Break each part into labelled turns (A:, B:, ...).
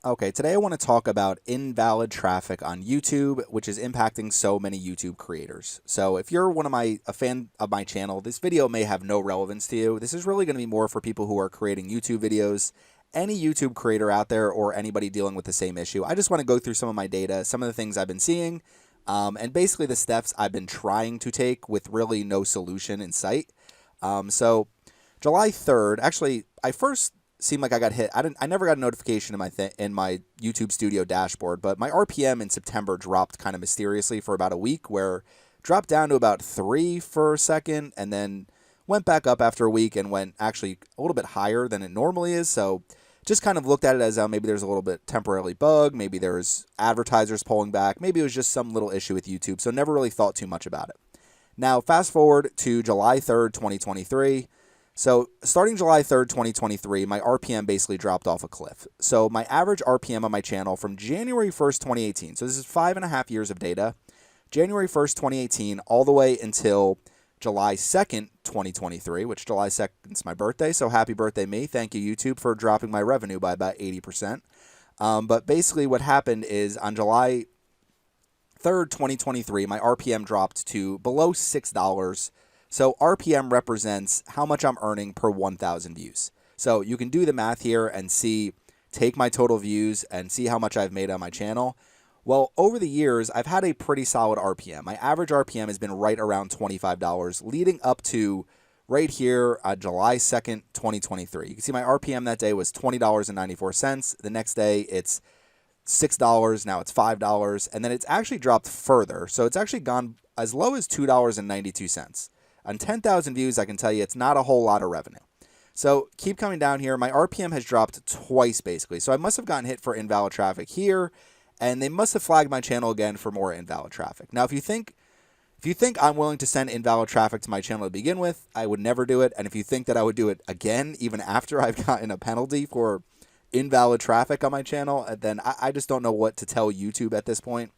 A: Okay, today I want to talk about invalid traffic on YouTube, which is impacting so many YouTube creators. So if you're a fan of my channel, this video may have no relevance to you. This is really going to be more for people who are creating YouTube videos, any YouTube creator out there, or anybody dealing with the same issue. I just want to go through some of my data, some of the things I've been seeing, and basically the steps I've been trying to take with really no solution in sight. So July 3rd, actually, I first seemed like I got hit. I never got a notification in my YouTube Studio dashboard, but my RPM in September dropped kind of mysteriously for about a week, where dropped down to about 3 for a second and then went back up after a week and went actually a little bit higher than it normally is. So just kind of looked at it as maybe there's a little bit temporarily bug, maybe there's advertisers pulling back, maybe it was just some little issue with YouTube. So never really thought too much about it. Now, fast forward to July 3rd, 2023. So starting July 3rd, 2023, my RPM basically dropped off a cliff. So my average RPM on my channel from January 1st, 2018, so this is 5.5 years of data, January 1st, 2018, all the way until July 2nd, 2023, which July 2nd is my birthday, so happy birthday me. Thank you, YouTube, for dropping my revenue by about 80%. But basically what happened is on July 3rd, 2023, my RPM dropped to below $6. So RPM represents how much I'm earning per 1,000 views. So you can do the math here and take my total views and see how much I've made on my channel. Well, over the years, I've had a pretty solid RPM. My average RPM has been right around $25, leading up to right here, July 2nd, 2023. You can see my RPM that day was $20.94. The next day, it's $6, now it's $5, and then it's actually dropped further. So it's actually gone as low as $2.92. On 10,000 views, I can tell you it's not a whole lot of revenue. So keep coming down here. My RPM has dropped twice, basically. So I must have gotten hit for invalid traffic here, and they must have flagged my channel again for more invalid traffic. Now, if you think I'm willing to send invalid traffic to my channel to begin with, I would never do it. And if you think that I would do it again, even after I've gotten a penalty for invalid traffic on my channel, then I just don't know what to tell YouTube at this point.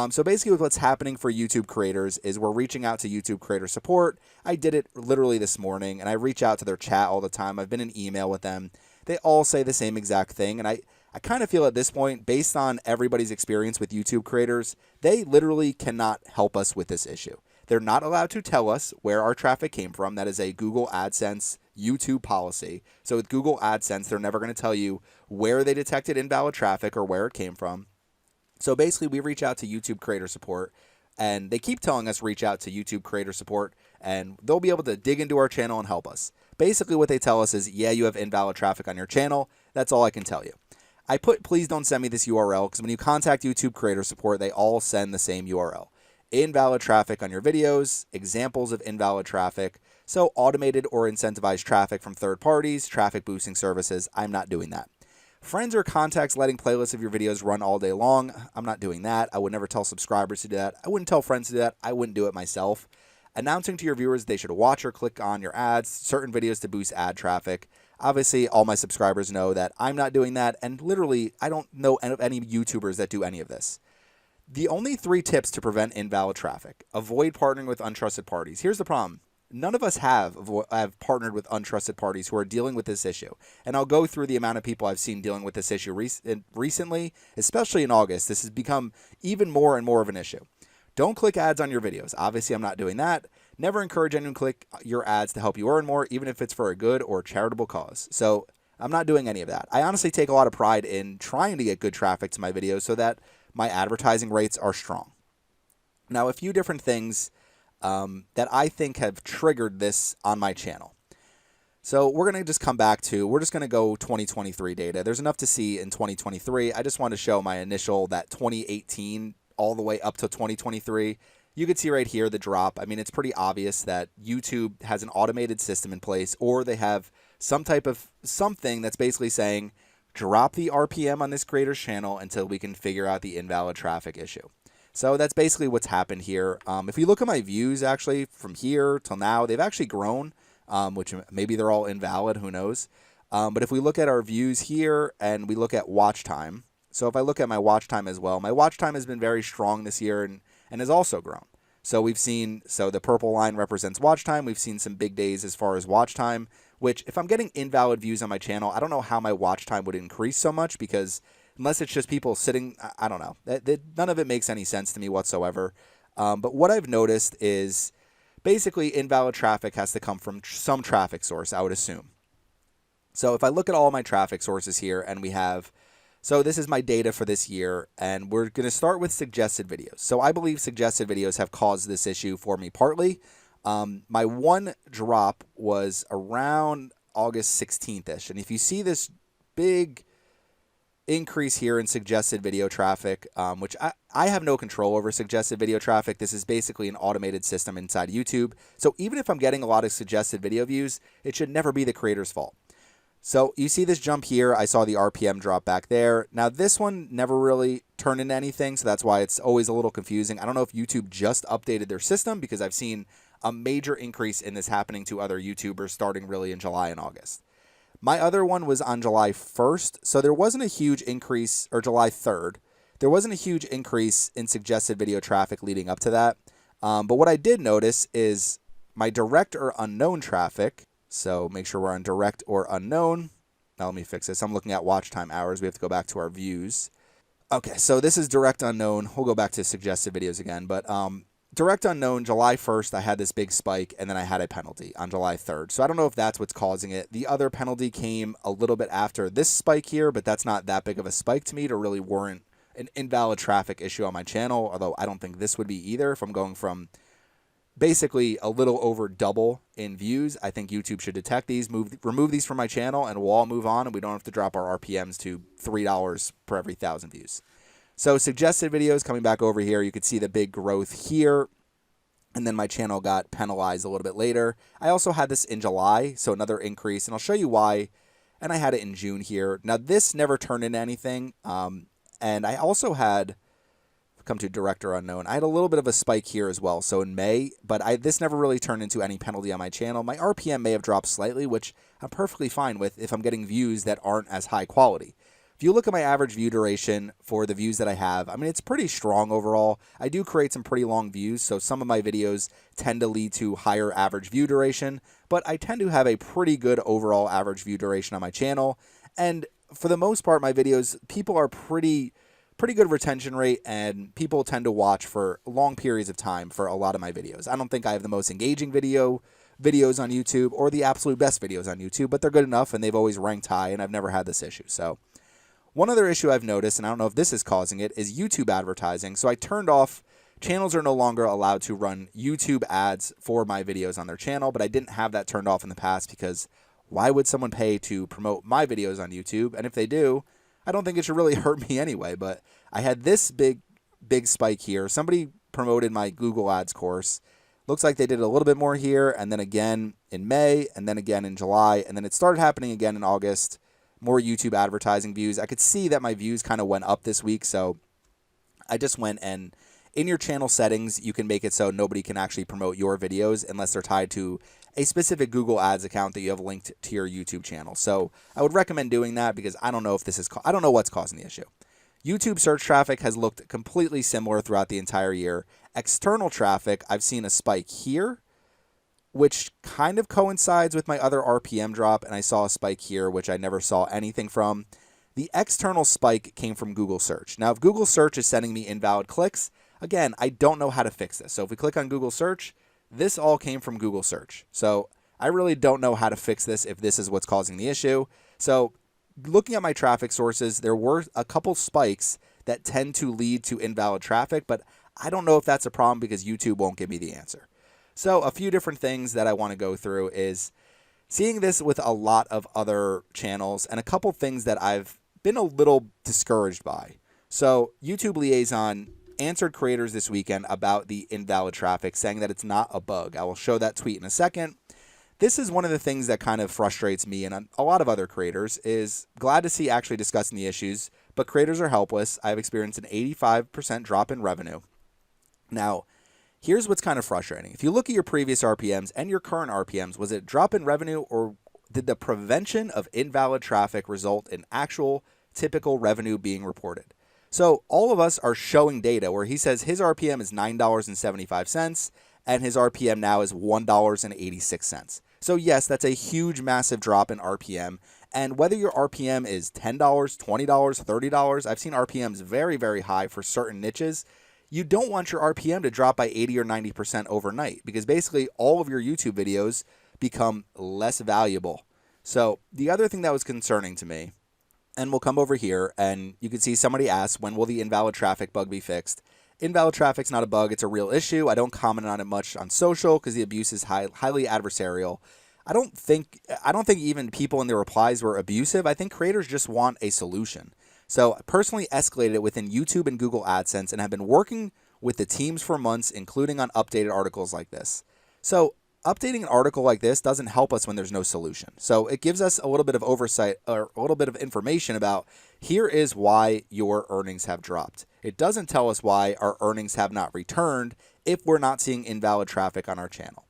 A: So basically what's happening for YouTube creators is we're reaching out to YouTube creator support. I did it literally this morning, and I reach out to their chat all the time. I've been in email with them. They all say the same exact thing, and I kind of feel at this point, based on everybody's experience with YouTube creators, they literally cannot help us with this issue. They're not allowed to tell us where our traffic came from. That is a Google AdSense YouTube policy. So with Google AdSense, they're never going to tell you where they detected invalid traffic or where it came from. So basically, we reach out to YouTube creator support, and they keep telling us reach out to YouTube creator support, and they'll be able to dig into our channel and help us. Basically, what they tell us is, yeah, you have invalid traffic on your channel. That's all I can tell you. I put, please don't send me this URL, because when you contact YouTube creator support, they all send the same URL. Invalid traffic on your videos, examples of invalid traffic, so automated or incentivized traffic from third parties, traffic boosting services. I'm not doing that. Friends or contacts letting playlists of your videos run all day long. I'm not doing that. I would never tell subscribers to do that. I wouldn't tell friends to do that. I wouldn't do it myself. Announcing to your viewers they should watch or click on your ads, certain videos to boost ad traffic. Obviously, all my subscribers know that I'm not doing that, and literally, I don't know any YouTubers that do any of this. The only 3 tips to prevent invalid traffic. Avoid partnering with untrusted parties. Here's the problem. None of us have partnered with untrusted parties who are dealing with this issue. And I'll go through the amount of people I've seen dealing with this issue recently, especially in August. This has become even more and more of an issue. Don't click ads on your videos. Obviously, I'm not doing that. Never encourage anyone to click your ads to help you earn more, even if it's for a good or charitable cause. So I'm not doing any of that. I honestly take a lot of pride in trying to get good traffic to my videos so that my advertising rates are strong. Now, a few different things that I think have triggered this on my channel. So we're going to just come back to, we're just going to go 2023 data. There's enough to see in 2023. I just want to show my initial, that 2018 all the way up to 2023. You can see right here the drop. I mean, it's pretty obvious that YouTube has an automated system in place, or they have some type of something that's basically saying, drop the RPM on this creator's channel until we can figure out the invalid traffic issue. So that's basically what's happened here. If you look at my views, actually, from here till now, they've actually grown, which maybe they're all invalid, who knows. But if we look at our views here and we look at watch time, so if I look at my watch time as well, my watch time has been very strong this year and has also grown. So we've seen, so the purple line represents watch time. We've seen some big days as far as watch time, which if I'm getting invalid views on my channel, I don't know how my watch time would increase so much, because unless it's just people sitting. I don't know. None of it makes any sense to me whatsoever. But what I've noticed is basically invalid traffic has to come from some traffic source, I would assume. So if I look at all my traffic sources here, and we have, so this is my data for this year, and we're going to start with suggested videos. So I believe suggested videos have caused this issue for me partly. My one drop was around August 16th-ish, and if you see this big increase here in suggested video traffic, which I have no control over suggested video traffic. This is basically an automated system inside YouTube. So even if I'm getting a lot of suggested video views, it should never be the creator's fault. So you see this jump here. I saw the RPM drop back there. Now this one never really turned into anything, so that's why it's always a little confusing. I don't know if YouTube just updated their system, because I've seen a major increase in this happening to other YouTubers starting really in July and August. My other one was on July 1st, so there wasn't a huge increase, or July 3rd. There wasn't a huge increase in suggested video traffic leading up to that. But what I did notice is my direct or unknown traffic. So make sure we're on direct or unknown. Now let me fix this. I'm looking at watch time hours. We have to go back to our views. Okay, so this is direct unknown. We'll go back to suggested videos again. But direct unknown, July 1st, I had this big spike, and then I had a penalty on July 3rd. So I don't know if that's what's causing it. The other penalty came a little bit after this spike here, but that's not that big of a spike to me to really warrant an invalid traffic issue on my channel, although I don't think this would be either. If I'm going from basically a little over double in views, I think YouTube should detect these, remove these from my channel, and we'll all move on, and we don't have to drop our RPMs to $3 per every 1,000 views. So suggested videos, coming back over here, you could see the big growth here, and then my channel got penalized a little bit later. I also had this in July, so another increase, and I'll show you why, and I had it in June here. Now this never turned into anything, and I also had, come to direct or unknown, I had a little bit of a spike here as well, so in May, but this never really turned into any penalty on my channel. My RPM may have dropped slightly, which I'm perfectly fine with if I'm getting views that aren't as high quality. If you look at my average view duration for the views that I have, I mean, it's pretty strong overall. I do create some pretty long views, so some of my videos tend to lead to higher average view duration, but I tend to have a pretty good overall average view duration on my channel, and for the most part, my videos, people are pretty good retention rate, and people tend to watch for long periods of time for a lot of my videos. I don't think I have the most engaging videos on YouTube or the absolute best videos on YouTube, but they're good enough, and they've always ranked high, and I've never had this issue. So one other issue I've noticed, and I don't know if this is causing it, is YouTube advertising. So I turned off, channels are no longer allowed to run YouTube ads for my videos on their channel, but I didn't have that turned off in the past, because why would someone pay to promote my videos on YouTube? And if they do, I don't think it should really hurt me anyway. But I had this big spike here. Somebody promoted my Google Ads course. Looks like they did a little bit more here, and then again in May, and then again in July, and then it started happening again in August. More YouTube advertising views. I could see that my views kind of went up this week, so I just went, and in your channel settings, you can make it so nobody can actually promote your videos unless they're tied to a specific Google Ads account that you have linked to your YouTube channel. So I would recommend doing that, because I don't know if this is, I don't know what's causing the issue. YouTube search traffic has looked completely similar throughout the entire year. External traffic, I've seen a spike here, which kind of coincides with my other RPM drop, and I saw a spike here, which I never saw anything from. The external spike came from Google search. Now, if Google search is sending me invalid clicks, again, I don't know how to fix this. So if we click on Google search, this all came from Google search. So I really don't know how to fix this if this is what's causing the issue. So looking at my traffic sources, there were a couple spikes that tend to lead to invalid traffic, but I don't know if that's a problem, because YouTube won't give me the answer. So a few different things that I want to go through is seeing this with a lot of other channels, and a couple things that I've been a little discouraged by. So YouTube Liaison answered creators this weekend about the invalid traffic, saying that it's not a bug. I will show that tweet in a second. This is one of the things that kind of frustrates me and a lot of other creators, is glad to see actually discussing the issues, but creators are helpless. I've experienced an 85% drop in revenue. Now, here's what's kind of frustrating. If you look at your previous RPMs and your current RPMs, was it drop in revenue, or did the prevention of invalid traffic result in actual typical revenue being reported? So all of us are showing data where he says his RPM is $9.75 and his RPM now is $1.86. So yes, that's a huge, massive drop in RPM. And whether your RPM is $10, $20, $30, I've seen RPMs very, very high for certain niches. You don't want your RPM to drop by 80 or 90% overnight, because basically all of your YouTube videos become less valuable. So the other thing that was concerning to me, and we'll come over here and you can see somebody asked, when will the invalid traffic bug be fixed? Invalid traffic's not a bug, it's a real issue. I don't comment on it much on social because the abuse is highly adversarial. I don't think even people in the replies were abusive. I think creators just want a solution. So I personally escalated it within YouTube and Google AdSense and have been working with the teams for months, including on updated articles like this. So updating an article like this doesn't help us when there's no solution. So it gives us a little bit of oversight or a little bit of information about here is why your earnings have dropped. It doesn't tell us why our earnings have not returned if we're not seeing invalid traffic on our channel.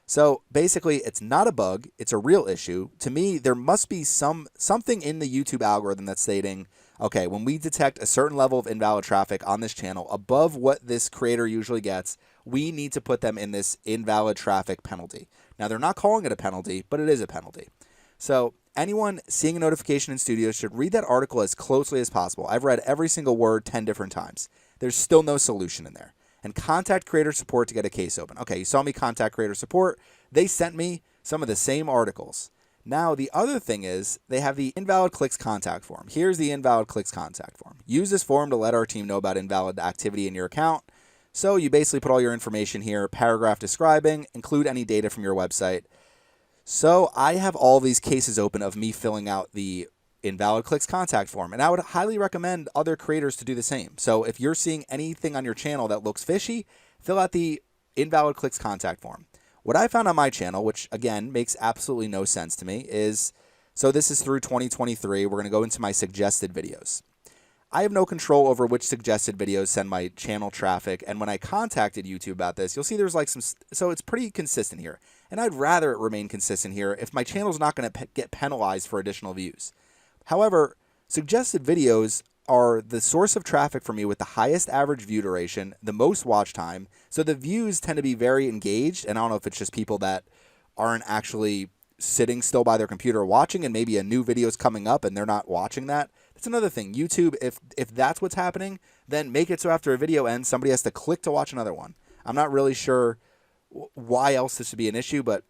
A: So basically, it's not a bug, it's a real issue. To me, there must be something in the YouTube algorithm that's stating, okay, when we detect a certain level of invalid traffic on this channel above what this creator usually gets, we need to put them in this invalid traffic penalty. Now, they're not calling it a penalty, but it is a penalty. So anyone seeing a notification in Studio should read that article as closely as possible. I've read every single word 10 different times. There's still no solution in there. And contact creator support to get a case open. Okay, you saw me contact creator support. They sent me some of the same articles. Now, the other thing is they have the invalid clicks contact form. Here's the invalid clicks contact form. Use this form to let our team know about invalid activity in your account. So you basically put all your information here, paragraph describing, include any data from your website. So I have all these cases open of me filling out the invalid clicks contact form, and I would highly recommend other creators to do the same. So if you're seeing anything on your channel that looks fishy, fill out the invalid clicks contact form. What I found on my channel, which again makes absolutely no sense to me, is, so this is through 2023, we're going to go into my suggested videos. I have no control over which suggested videos send my channel traffic, and when I contacted YouTube about this, you'll see there's like some, so it's pretty consistent here. And I'd rather it remain consistent here if my channel's not going to get penalized for additional views. However, suggested videos are the source of traffic for me with the highest average view duration, the most watch time. So the views tend to be very engaged. And I don't know if it's just people that aren't actually sitting still by their computer watching, and maybe a new video is coming up and they're not watching that. That's another thing. YouTube, if that's what's happening, then make it so after a video ends, somebody has to click to watch another one. I'm not really sure why else this would be an issue, but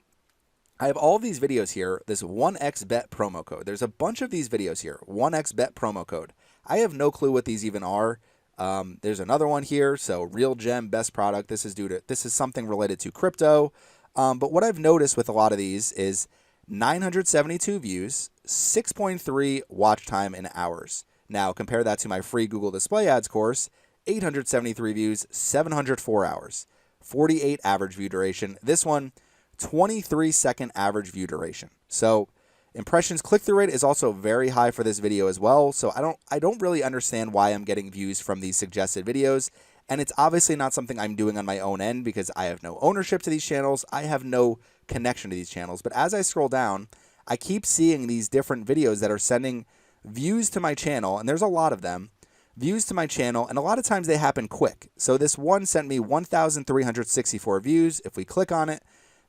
A: I have all of these videos here, this 1xBet promo code. There's a bunch of these videos here, 1xBet promo code. I have no clue what these even are. There's another one here, so Real Gem, best product. This is something related to crypto. But what I've noticed with a lot of these is 972 views, 6.3 watch time in hours. Now, compare that to my free Google Display Ads course, 873 views, 704 hours, 48 average view duration. This one, 23-second average view duration. So impressions click-through rate is also very high for this video as well. So I don't really understand why I'm getting views from these suggested videos. And it's obviously not something I'm doing on my own end because I have no ownership to these channels. I have no connection to these channels. But as I scroll down, I keep seeing these different videos that are sending views to my channel. And there's a lot of them. Views to my channel. And a lot of times they happen quick. So this one sent me 1,364 views. If we click on it,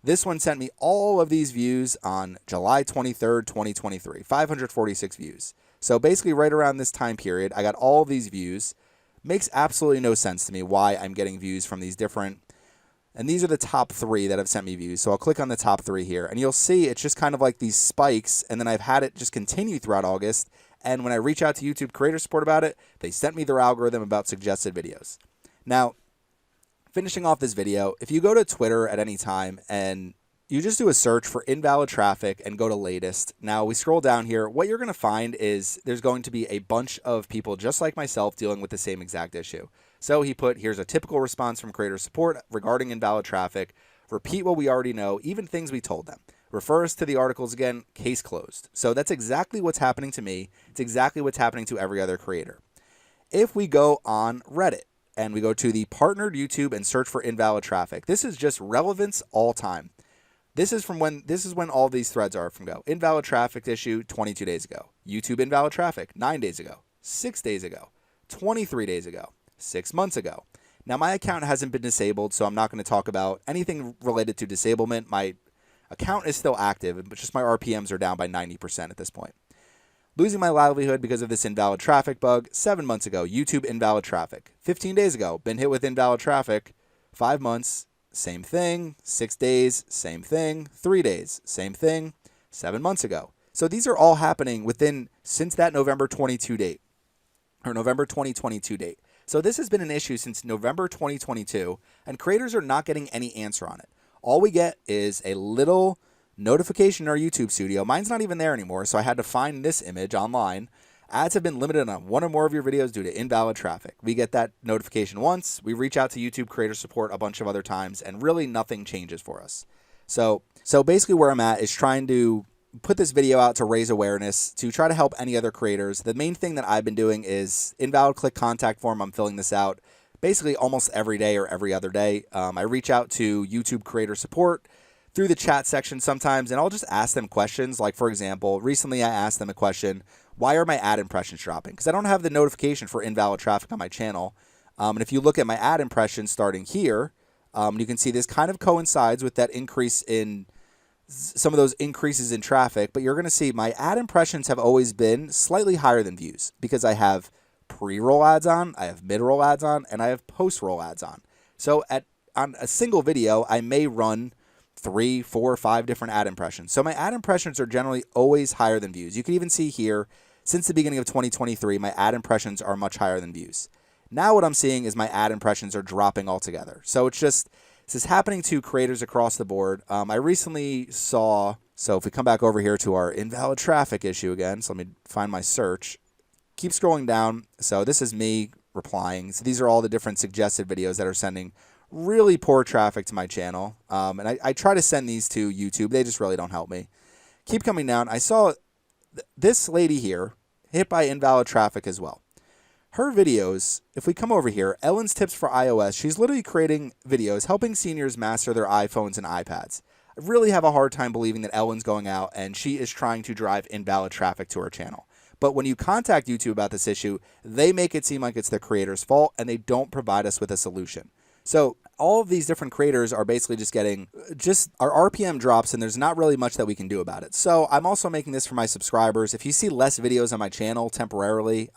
A: this one sent me all of these views on July 23rd, 2023, 546 views. So basically right around this time period, I got all of these views. Makes absolutely no sense to me why I'm getting views from these different, and these are the top 3 that have sent me views. So I'll click on the top 3 here, and you'll see it's just kind of like these spikes, and then I've had it just continue throughout August. And when I reach out to YouTube creator support about it, they sent me their algorithm about suggested videos. Now, finishing off this video, if you go to Twitter at any time and you just do a search for invalid traffic and go to latest. Now we scroll down here. What you're going to find is there's going to be a bunch of people just like myself dealing with the same exact issue. So he put, here's a typical response from creator support regarding invalid traffic. Repeat what we already know, even things we told them. Refer us to the articles again, case closed. So that's exactly what's happening to me. It's exactly what's happening to every other creator. If we go on Reddit and we go to the partnered YouTube and search for invalid traffic, this is just relevance all time. This is when all these threads are from go. Invalid traffic issue 22 days ago. YouTube invalid traffic 9 days ago, 6 days ago, 23 days ago, 6 months ago. Now my account hasn't been disabled, so I'm not going to talk about anything related to disablement. My Account is still active, but just my RPMs are down by 90% at this point. Losing my livelihood because of this invalid traffic bug. 7 months ago, YouTube invalid traffic. 15 days ago, been hit with invalid traffic. 5 months, same thing. 6 days, same thing. 3 days, same thing. 7 months ago. So these are all happening since that November 22 date, or November 2022 date. So this has been an issue since November 2022, and creators are not getting any answer on it. All we get is a little notification in our YouTube studio. Mine's not even there anymore, so I had to find this image online. Ads have been limited on one or more of your videos due to invalid traffic. We get that notification once. We reach out to YouTube creator support a bunch of other times, and really nothing changes for us. So basically where I'm at is trying to put this video out to raise awareness, to try to help any other creators. The main thing that I've been doing is invalid click contact form. I'm filling this out basically almost every day or every other day. I reach out to YouTube creator support through the chat section sometimes, and I'll just ask them questions. Like, for example, recently I asked them a question, why are my ad impressions dropping? Because I don't have the notification for invalid traffic on my channel. And if you look at my ad impressions starting here, you can see this kind of coincides with that increase in some of those increases in traffic, but you're going to see my ad impressions have always been slightly higher than views because I have pre-roll ads on, I have mid-roll ads on, and I have post-roll ads on. So on a single video, I may run 3, 4, 5 different ad impressions. So my ad impressions are generally always higher than views. You can even see here, since the beginning of 2023, my ad impressions are much higher than views. Now what I'm seeing is my ad impressions are dropping altogether. So this is happening to creators across the board. I recently saw, so if we come back over here to our invalid traffic issue again, so let me find my search. Keep scrolling down. So this is me replying. So these are all the different suggested videos that are sending really poor traffic to my channel. And I try to send these to YouTube. They just really don't help me. Keep coming down. I saw this lady here hit by invalid traffic as well. Her videos, if we come over here, Ellen's Tips for iOS, she's literally creating videos helping seniors master their iPhones and iPads. I really have a hard time believing that Ellen's going out and she is trying to drive invalid traffic to her channel. But when you contact YouTube about this issue, they make it seem like it's the creator's fault and they don't provide us with a solution. So all of these different creators are basically just getting our RPM drops, and there's not really much that we can do about it. So I'm also making this for my subscribers. If you see less videos on my channel temporarily,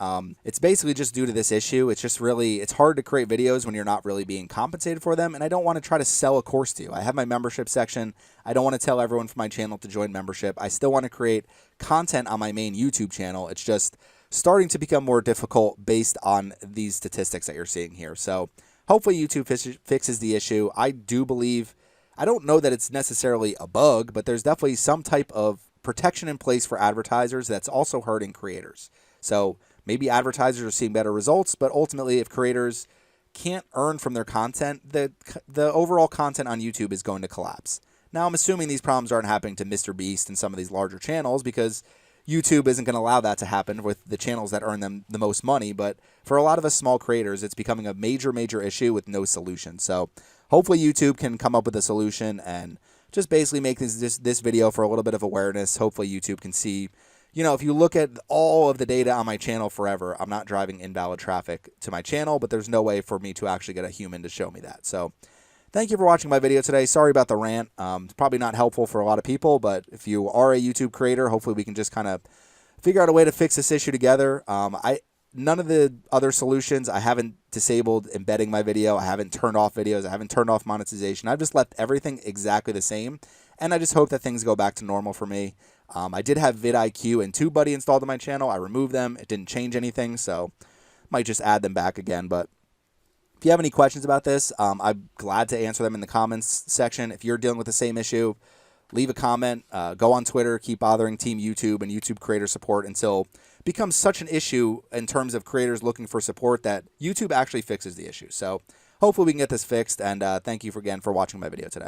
A: it's basically just due to this issue. It's hard to create videos when you're not really being compensated for them, and I don't want to try to sell a course to you. I have my membership section. I don't want to tell everyone from my channel to join membership. I still want to create content on my main YouTube channel. It's just starting to become more difficult based on these statistics that you're seeing here. So hopefully YouTube fixes the issue. I don't know that it's necessarily a bug, but there's definitely some type of protection in place for advertisers that's also hurting creators. So maybe advertisers are seeing better results, but ultimately if creators can't earn from their content, the overall content on YouTube is going to collapse. Now I'm assuming these problems aren't happening to Mr. Beast and some of these larger channels because YouTube isn't going to allow that to happen with the channels that earn them the most money. But for a lot of us small creators, it's becoming a major, major issue with no solution. So hopefully YouTube can come up with a solution and just basically make this video for a little bit of awareness. Hopefully YouTube can see, if you look at all of the data on my channel forever, I'm not driving invalid traffic to my channel, but there's no way for me to actually get a human to show me that. So thank you for watching my video today. Sorry about the rant. It's probably not helpful for a lot of people, but if you are a YouTube creator, hopefully we can just kind of figure out a way to fix this issue together. None of the other solutions, I haven't disabled embedding my video. I haven't turned off videos. I haven't turned off monetization. I've just left everything exactly the same, and I just hope that things go back to normal for me. I did have vidIQ and TubeBuddy installed on my channel. I removed them. It didn't change anything, so might just add them back again, but if you have any questions about this, I'm glad to answer them in the comments section. If you're dealing with the same issue, leave a comment. Go on Twitter. Keep bothering Team YouTube and YouTube creator support until it becomes such an issue in terms of creators looking for support that YouTube actually fixes the issue. So hopefully we can get this fixed, and thank you again for watching my video today.